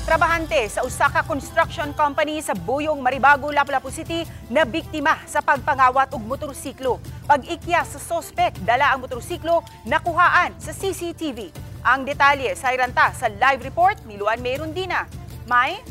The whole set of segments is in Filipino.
Trabahante sa usa ka construction company sa Buyong, Maribago, Lapu-Lapu City na biktima sa pagpangawat og motorsiklo. Pag-ikya sa sospek, dala ang motorsiklo nakuhaan sa CCTV. Ang detalye sa iranta sa live report ni Luan May Rondina. May?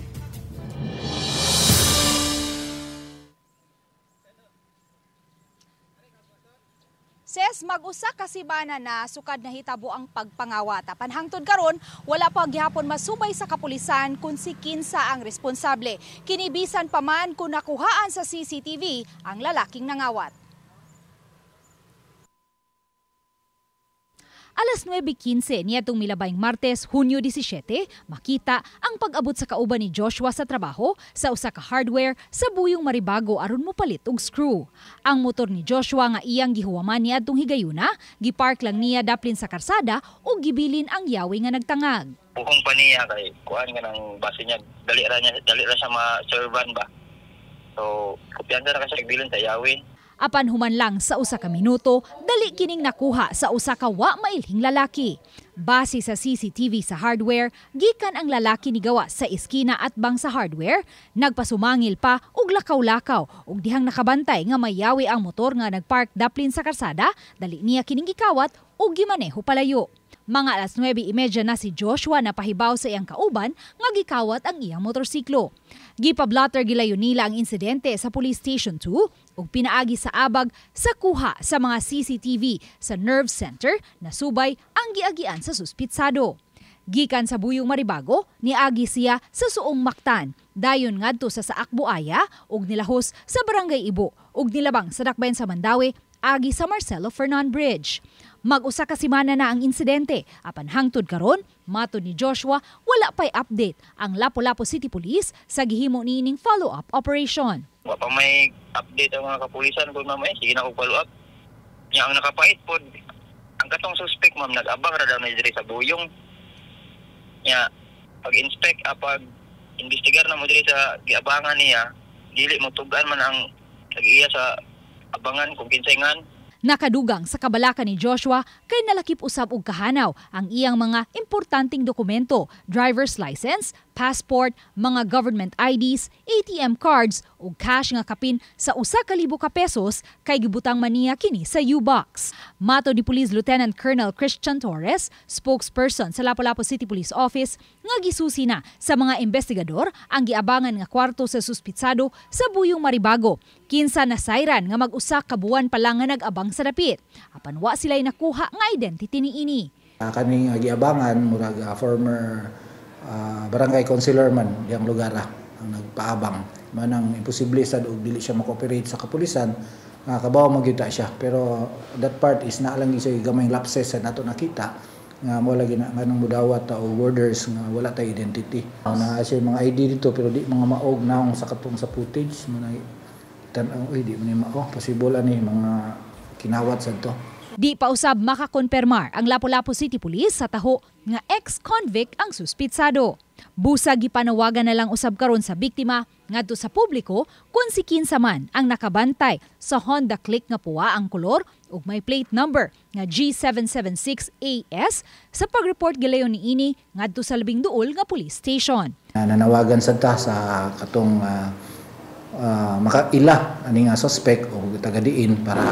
Ses, mag-usa kasibana na sukad na hitabo ang pagpangawat. Panhangtod karon, wala pa gihapon masubay sa kapulisan kung si kinsa ang responsable. Kinibisan pa man kung nakuhaan sa CCTV ang lalaking nangawat. Alas 9:15 niadtong milabayng Martes, Hunyo 17, makita ang pag-abot sa kauban ni Joshua sa trabaho sa usa ka hardware sa Buyong, Maribago aron mopalit og screw. Ang motor ni Joshua nga iyang gihuwaman niadtong higayuna, gipark lang niya daplin sa karsada ug gibilin ang yawi nga nagtangag. Bukong pa niya kay kuan nga nang base niya dali ra siya ma-servan ba. So, kumpiyansa ra siya gibilin sa yawi. Apan human lang sa usa ka minuto, dali kining nakuha sa usa ka wa mailhing lalaki. Base sa CCTV sa hardware, gikan ang lalaki ni gawa sa iskina at bang sa hardware, nagpasumangil pa og lakaw-lakaw ug dihang nakabantay nga mayawi ang motor nga nagpark daplin sa karsada, dali niya kining gikawat ug gimaneho palayo. Mga alas 9:30 na si Joshua napahibaw sa iyang kauban nga gikawat ang iyang motorsiklo. Gipablatter gilayon nila ang insidente sa Police Station 2 ug pinaagi sa abag sa kuha sa mga CCTV sa Nerve Center na subay ang giagian sa suspitsado. Gikan sa Buyong, Maribago, niagi siya sa Suong Mactan, dayon ngadto sa Saak Buaya ug nilahos sa Barangay Ibo ug nilabang sa Dakbayan sa Mandawi agi sa Marcelo Fernan Bridge. Mag-usa ka semana na ang insidente, apan hangtod karon, matud ni Joshua, wala pa'y update ang Lapu-Lapu City Police sa gihimo niining follow-up operation. Wa pa may update ang mga kapulisan kung mamay, sige na ko follow-up. Yang ang nakapait po, ang katong suspect ma'am, nag-abang ra daw na diri sa Buyong. Nya, pag-inspect, pag-investigar na mo diri sa giabangan niya, dili mo tugan man ang nag-iya sa abangan kung kinsayngan. Nakadugang sa kabalakan ni Joshua kay nalakip usab og kahanaw ang iyang mga importanteng dokumento, driver's license, passport, mga government IDs, ATM cards ug cash nga kapin sa 1,000 ka pesos kay gibutang man niya kini sa U-Box. Mato ni Police Lieutenant Colonel Christian Torres, spokesperson sa Lapu-Lapu City Police Office, nga gisusi na sa mga investigador ang giabangan nga kwarto sa suspitsado sa Buyong, Maribago. Kinsa na sayran nga mag-usa ka buwan pa lang nga nag-abang sa dapit. Apan wa sila'y nakuha nga identity niini. Kaming giabangan murag former barangay councilor man diyang lugar ang nagpaabang manang imposible sad og dili siya ma-cooperate sa kapulisan nga kabaw magyuta siya, pero that part is na lang siya gamay lapses sa nato nakita nga mo lagi na nganong mudawat o borders nga wala tay identity na siya mga ID dito pero di mga maog naong sa katong sa footage mo na tan-aw di man mao possible ani mga kinawat sad to. Di pa usab makakonpermar ang Lapu-Lapu City Police sa taho nga ex-convict ang suspitsado. Busa gipanawagan na lang usab karon sa biktima ngadto sa publiko kung si kinsa man ang nakabantay sa Honda Click nga puwa ang kolor ug may plate number nga G776AS sa pag-report gilayon niini ngadto sa labing duol nga police station. Nanawagan sad ta sa katong makaila ani nga suspect o taga-diin para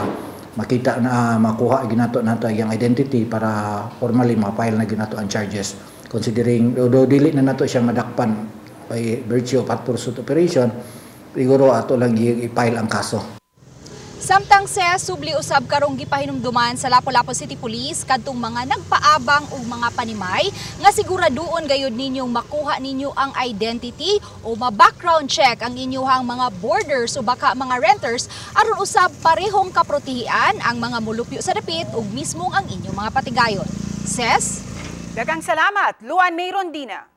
makita na makuha ginato nato ang identity para formally ma-file na ginato ang charges, considering do dili na nato siya madakpan by virtue of hot pursuit operation, siguro ato lang i-file ang kaso. Samtang sa subli usab karong gipahinumduman sa Lapu-Lapu City Police kadtong mga nagpaabang ug mga panimay nga siguraduon gayud ninyong makuha ninyo ang identity o ma-background check ang inyong mga boarders o baka mga renters aron usab parehong kaprotehian ang mga mulupyo sa dapit ug mismong ang inyong mga patigayon. Ses? Daghang salamat, Luan May Rondina.